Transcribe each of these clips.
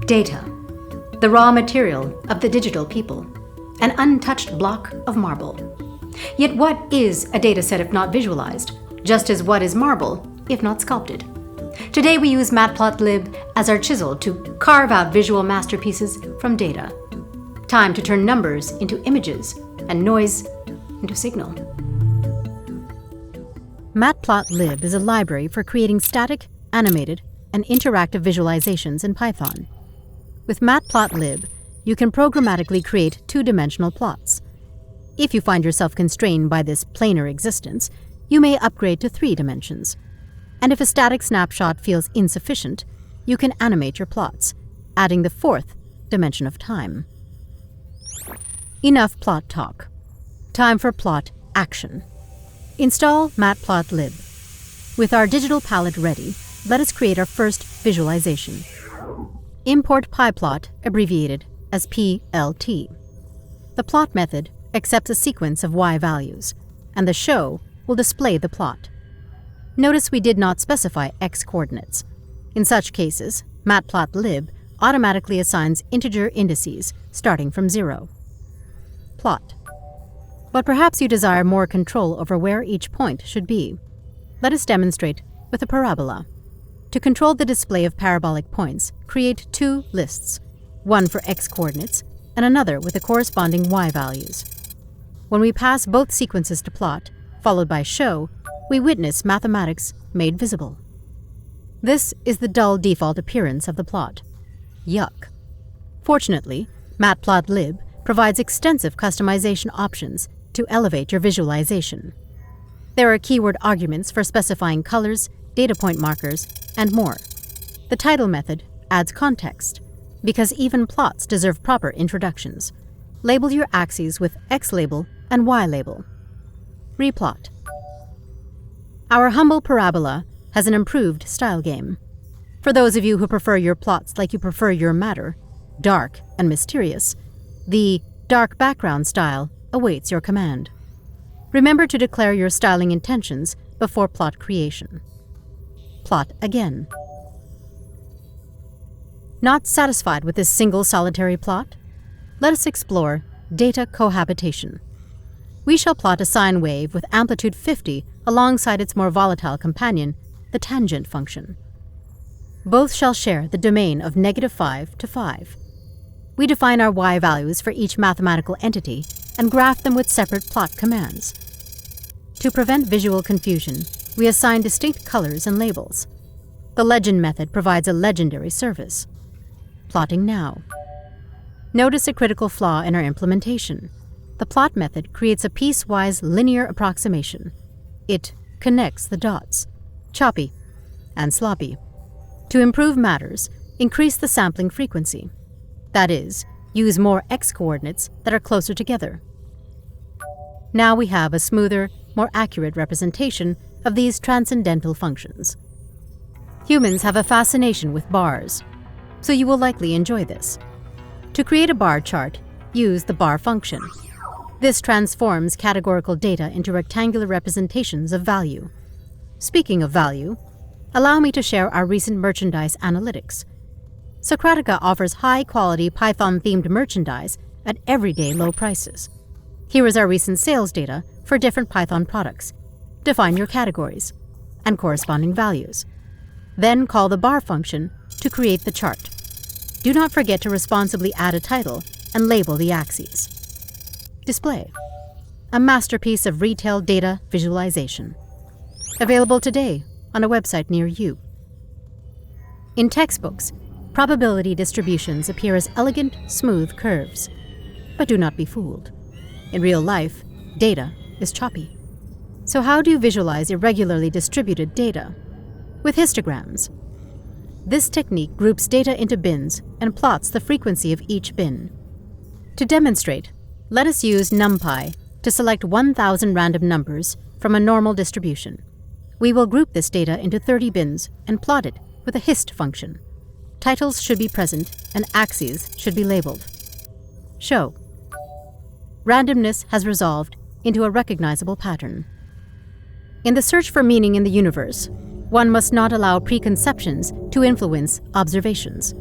Data, the raw material of the digital people, an untouched block of marble. Yet what is a dataset if not visualized, just as what is marble if not sculpted? Today we use Matplotlib as our chisel to carve out visual masterpieces from data. Time to turn numbers into images and noise into signal. Matplotlib is a library for creating static, animated, and interactive visualizations in Python. With Matplotlib, you can programmatically create two-dimensional plots. If you find yourself constrained by this planar existence, you may upgrade to 3 dimensions. And if a static snapshot feels insufficient, you can animate your plots, adding the 4th dimension of time. Enough plot talk. Time for plot action. Install Matplotlib. With our digital palette ready, let us create our first visualization. Import pyplot, abbreviated as PLT. The plot method accepts a sequence of y values, and the show will display the plot. Notice we did not specify x coordinates. In such cases, Matplotlib automatically assigns integer indices starting from 0. Plot. But perhaps you desire more control over where each point should be. Let us demonstrate with a parabola. To control the display of parabolic points, create 2 lists, one for x coordinates and another with the corresponding y values. When we pass both sequences to plot, followed by show, we witness mathematics made visible. This is the dull default appearance of the plot. Yuck. Fortunately, Matplotlib provides extensive customization options to elevate your visualization. There are keyword arguments for specifying colors, data point markers, and more. The title method adds context, because even plots deserve proper introductions. Label your axes with X label and Y label. Replot. Our humble parabola has an improved style game. For those of you who prefer your plots like you prefer your matter, dark and mysterious, the dark background style awaits your command. Remember to declare your styling intentions before plot creation. Plot again. Not satisfied with this single solitary plot? Let us explore data cohabitation. We shall plot a sine wave with amplitude 50 alongside its more volatile companion, the tangent function. Both shall share the domain of -5 to 5. We define our y values for each mathematical entity and graph them with separate plot commands. To prevent visual confusion, we assign distinct colors and labels. The legend method provides a legendary service. Plotting now. Notice a critical flaw in our implementation. The plot method creates a piecewise linear approximation. It connects the dots, choppy and sloppy. To improve matters, increase the sampling frequency. That is, use more x coordinates that are closer together. Now we have a smoother, more accurate representation of these transcendental functions. Humans have a fascination with bars, so you will likely enjoy this. To create a bar chart, use the bar function. This transforms categorical data into rectangular representations of value. Speaking of value, allow me to share our recent merchandise analytics. Socratica offers high-quality Python-themed merchandise at everyday low prices. Here is our recent sales data for different Python products. Define your categories and corresponding values. Then call the bar function to create the chart. Do not forget to responsibly add a title and label the axes. Display. A masterpiece of retail data visualization. Available today on a website near you. In textbooks, probability distributions appear as elegant, smooth curves. But do not be fooled. In real life, data is choppy. So how do you visualize irregularly distributed data? With histograms. This technique groups data into bins and plots the frequency of each bin. To demonstrate, let us use NumPy to select 1,000 random numbers from a normal distribution. We will group this data into 30 bins and plot it with a hist function. Titles should be present and axes should be labeled. Show. Randomness has resolved into a recognizable pattern. In the search for meaning in the universe, one must not allow preconceptions to influence observations.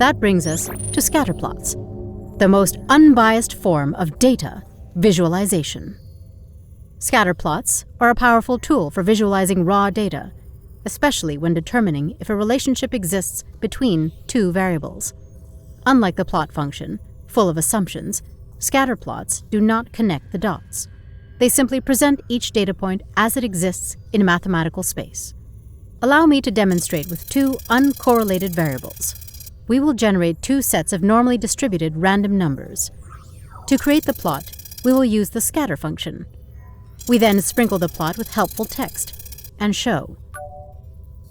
That brings us to scatter plots, the most unbiased form of data visualization. Scatter plots are a powerful tool for visualizing raw data, especially when determining if a relationship exists between two variables. Unlike the plot function, full of assumptions, scatter plots do not connect the dots. They simply present each data point as it exists in mathematical space. Allow me to demonstrate with two uncorrelated variables. We will generate two sets of normally distributed random numbers. To create the plot, we will use the scatter function. We then sprinkle the plot with helpful text and show.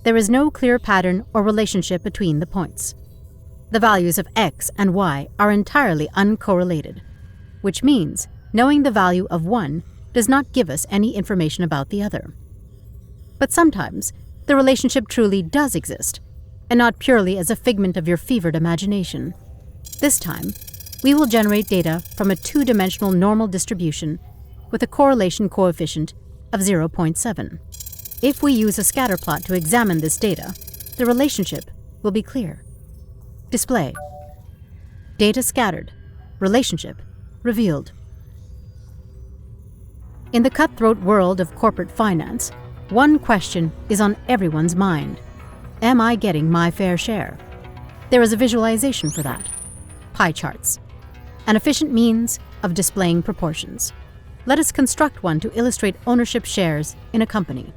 There is no clear pattern or relationship between the points. The values of x and y are entirely uncorrelated, which means knowing the value of one does not give us any information about the other. But sometimes, the relationship truly does exist, and not purely as a figment of your fevered imagination. This time, we will generate data from a two-dimensional normal distribution with a correlation coefficient of 0.7. If we use a scatter plot to examine this data, the relationship will be clear. Display. Data scattered. Relationship revealed. In the cutthroat world of corporate finance, one question is on everyone's mind. Am I getting my fair share? There is a visualization for that. Pie charts. An efficient means of displaying proportions. Let us construct one to illustrate ownership shares in a company.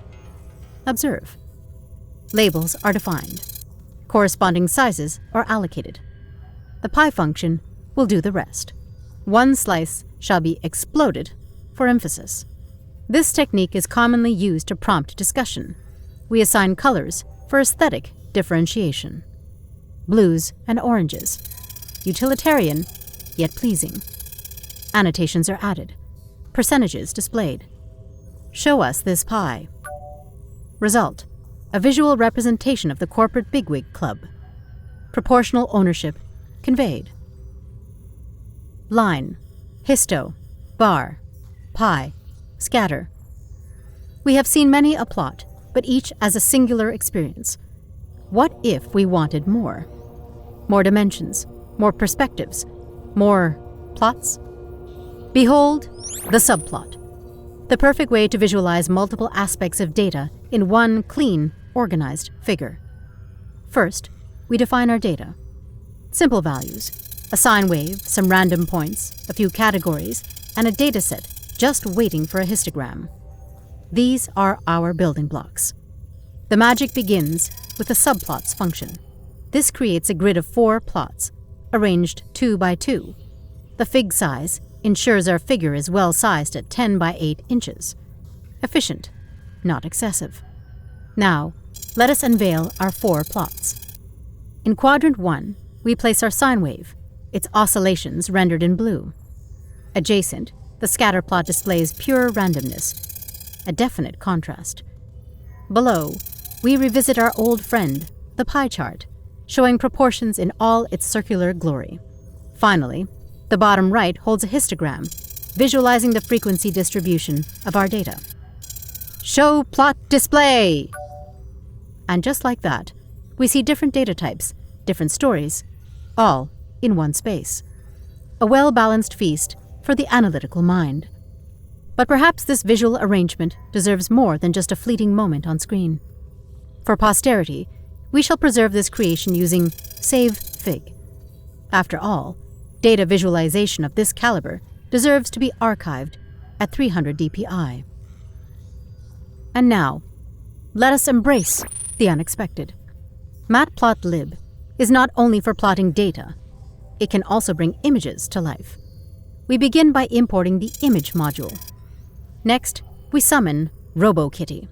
Observe. Labels are defined. Corresponding sizes are allocated. The pie function will do the rest. One slice shall be exploded for emphasis. This technique is commonly used to prompt discussion. We assign colors for aesthetic differentiation. Blues and oranges. Utilitarian, yet pleasing. Annotations are added. Percentages displayed. Show us this pie. Result: a visual representation of the corporate bigwig club. Proportional ownership conveyed. Line, histo, bar, pie, scatter. We have seen many a plot, but each as a singular experience. What if we wanted more? More dimensions, more perspectives, more plots? Behold the subplot, the perfect way to visualize multiple aspects of data in one clean, organized figure. First, we define our data. Simple values, a sine wave, some random points, a few categories, and a dataset just waiting for a histogram. These are our building blocks. The magic begins with the subplots function. This creates a grid of 4 plots, arranged 2 by 2. The fig size ensures our figure is well sized at 10 by 8 inches. Efficient, not excessive. Now, let us unveil our 4 plots. In quadrant 1, we place our sine wave, its oscillations rendered in blue. Adjacent, the scatter plot displays pure randomness, a definite contrast. Below, we revisit our old friend, the pie chart, showing proportions in all its circular glory. Finally, the bottom right holds a histogram, visualizing the frequency distribution of our data. Show plot display! And just like that, we see different data types, different stories, all in one space. A well-balanced feast for the analytical mind. But perhaps this visual arrangement deserves more than just a fleeting moment on screen. For posterity, we shall preserve this creation using save fig. After all, data visualization of this caliber deserves to be archived at 300 dpi. And now, let us embrace the unexpected. Matplotlib is not only for plotting data, it can also bring images to life. We begin by importing the image module. Next, we summon RoboKitty.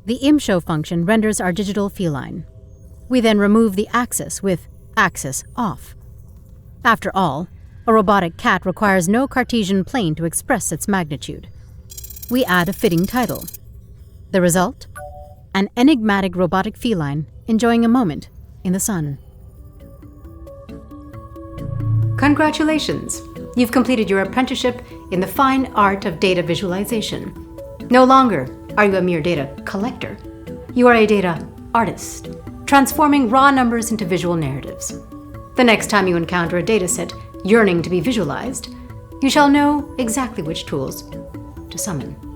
The imshow function renders our digital feline. We then remove the axis with axis off. After all, a robotic cat requires no Cartesian plane to express its magnitude. We add a fitting title. The result? An enigmatic robotic feline enjoying a moment in the sun. Congratulations! You've completed your apprenticeship in the fine art of data visualization. No longer are you a mere data collector. You are a data artist, transforming raw numbers into visual narratives. The next time you encounter a dataset yearning to be visualized, you shall know exactly which tools to summon.